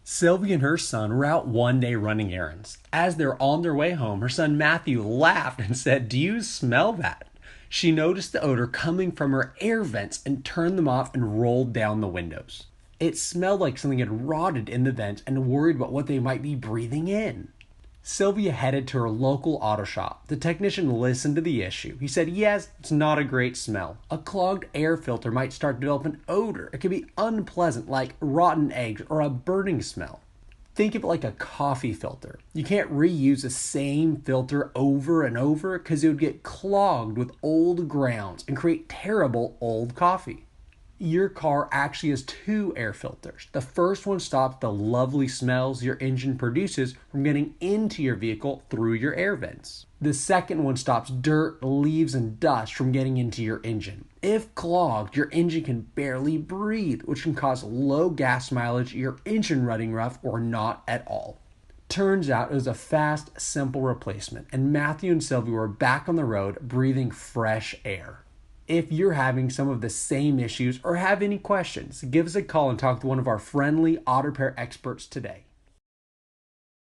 Sylvia and her son were out one day running errands. As they were on their way home, her son Matthew laughed and said, "Do you smell that?" She noticed the odor coming from her air vents and turned them off and rolled down the windows. It smelled like something had rotted in the vents and worried about what they might be breathing in. Sylvia headed to her local auto shop. The technician listened to the issue. He said, "Yes, it's not a great smell. A clogged air filter might start to develop an odor. It can be unpleasant, like rotten eggs or a burning smell." Think of it like a coffee filter. You can't reuse the same filter over and over because it would get clogged with old grounds and create terrible old coffee. Your car actually has two air filters. The first one stops the lovely smells your engine produces from getting into your vehicle through your air vents. The second one stops dirt, leaves, and dust from getting into your engine. If clogged, your engine can barely breathe, which can cause low gas mileage, your engine running rough, or not at all. Turns out it was a fast, simple replacement, and Matthew and Sylvia were back on the road breathing fresh air. If you're having some of the same issues or have any questions, give us a call and talk to one of our friendly auto repair experts today.